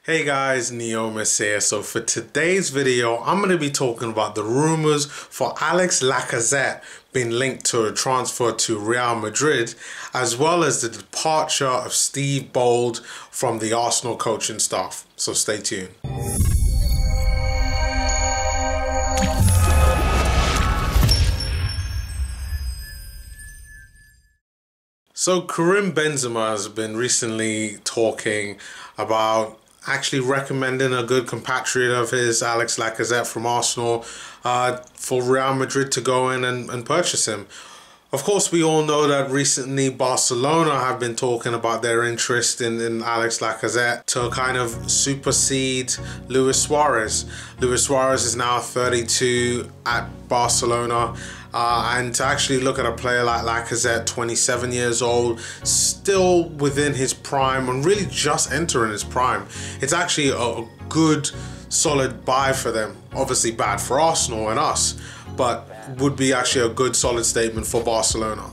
Hey guys, Neomis here. So for today's video, I'm going to be talking about the rumors for Alex Lacazette being linked to a transfer to Real Madrid, as well as the departure of Steve Bould from the Arsenal coaching staff. So stay tuned. So Karim Benzema has been recently talking about actually recommending a good compatriot of his, Alex Lacazette from Arsenal, for Real Madrid to go in and purchase him. Of course, we all know that recently Barcelona have been talking about their interest in Alex Lacazette to kind of supersede Luis Suarez. Luis Suarez is now 32 at Barcelona. And to actually look at a player like Lacazette, 27 years old, still within his prime and really just entering his prime, it's actually a good, solid buy for them. Obviously bad for Arsenal and us, but would be actually a good, solid statement for Barcelona.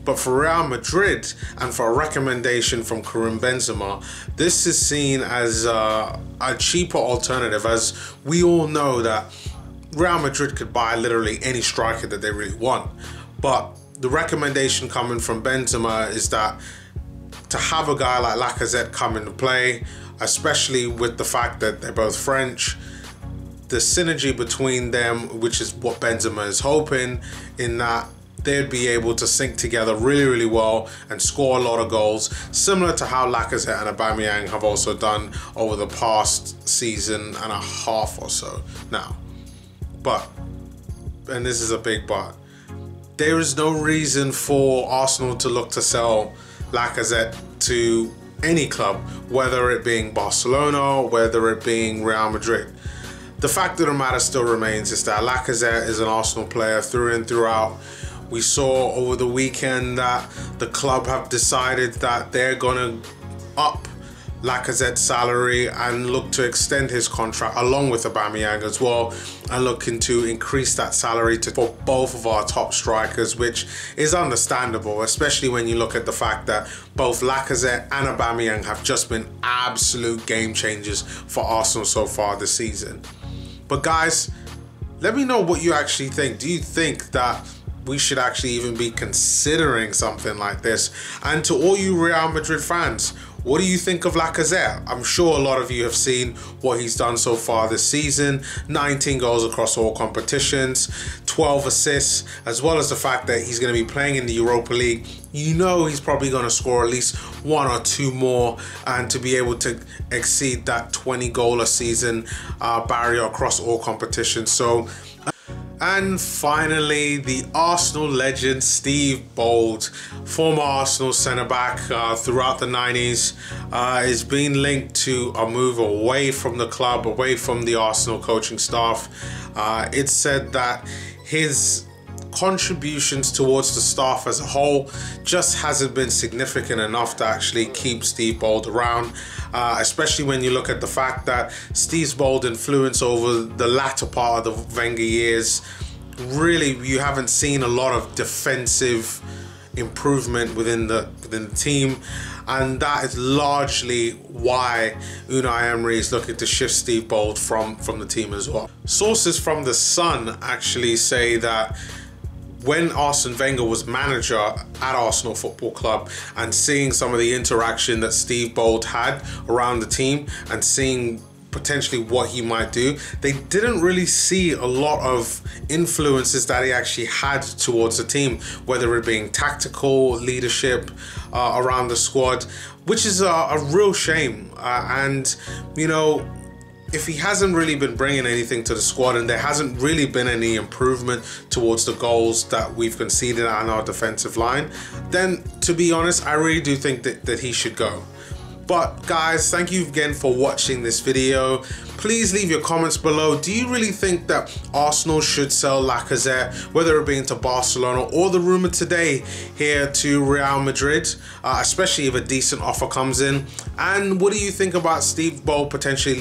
But for Real Madrid and for a recommendation from Karim Benzema, this is seen as a cheaper alternative, as we all know that Real Madrid could buy literally any striker that they really want. But the recommendation coming from Benzema is that to have a guy like Lacazette come into play, especially with the fact that they're both French, the synergy between them, which is what Benzema is hoping, in that they'd be able to sync together really, really well and score a lot of goals, similar to how Lacazette and Aubameyang have also done over the past season and a half or so now. But, and this is a big but, there is no reason for Arsenal to look to sell Lacazette to any club, whether it being Barcelona, whether it being Real Madrid. The fact of the matter still remains is that Lacazette is an Arsenal player through and throughout. We saw over the weekend that the club have decided that they're going to up Lacazette's salary and look to extend his contract along with Aubameyang as well, and looking to increase that salary for both of our top strikers, which is understandable, especially when you look at the fact that both Lacazette and Aubameyang have just been absolute game changers for Arsenal so far this season. But guys, let me know what you actually think. Do you think that we should actually even be considering something like this? And to all you Real Madrid fans, what do you think of Lacazette? I'm sure a lot of you have seen what he's done so far this season. 19 goals across all competitions, 12 assists, as well as the fact that he's going to be playing in the Europa League. You know he's probably going to score at least one or two more, and to be able to exceed that 20 goal a season barrier across all competitions. So, and finally, the Arsenal legend Steve Bould, former Arsenal centre-back throughout the 90s, is being linked to a move away from the club, away from the Arsenal coaching staff. It's said that his contributions towards the staff as a whole just hasn't been significant enough to actually keep Steve Bould around, especially when you look at the fact that Steve Bould's influence over the latter part of the Wenger years, really you haven't seen a lot of defensive improvement within the team, and that is largely why Unai Emery is looking to shift Steve Bould from the team as well. Sources from The Sun actually say that when Arsene Wenger was manager at Arsenal Football Club, and seeing some of the interaction that Steve Bould had around the team and seeing potentially what he might do, they didn't really see a lot of influences that he actually had towards the team, whether it being tactical leadership around the squad, which is a real shame. And you know, if he hasn't really been bringing anything to the squad and there hasn't really been any improvement towards the goals that we've conceded on our defensive line, then to be honest, I really do think that he should go. But guys, thank you again for watching this video. Please leave your comments below. Do you really think that Arsenal should sell Lacazette, whether it be to Barcelona or the rumor today here to Real Madrid, especially if a decent offer comes in? And what do you think about Steve Bould potentially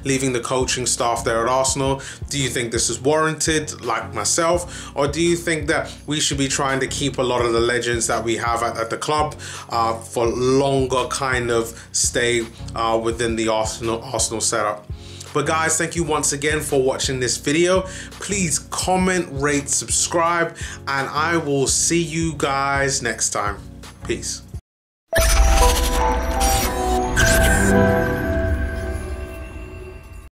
leaving the coaching staff there at Arsenal? Do you think this is warranted, like myself? Or do you think that we should be trying to keep a lot of the legends that we have at the club for longer kind of stay within the Arsenal setup. But guys, thank you once again for watching this video. Please comment, rate, subscribe, and I will see you guys next time. Peace.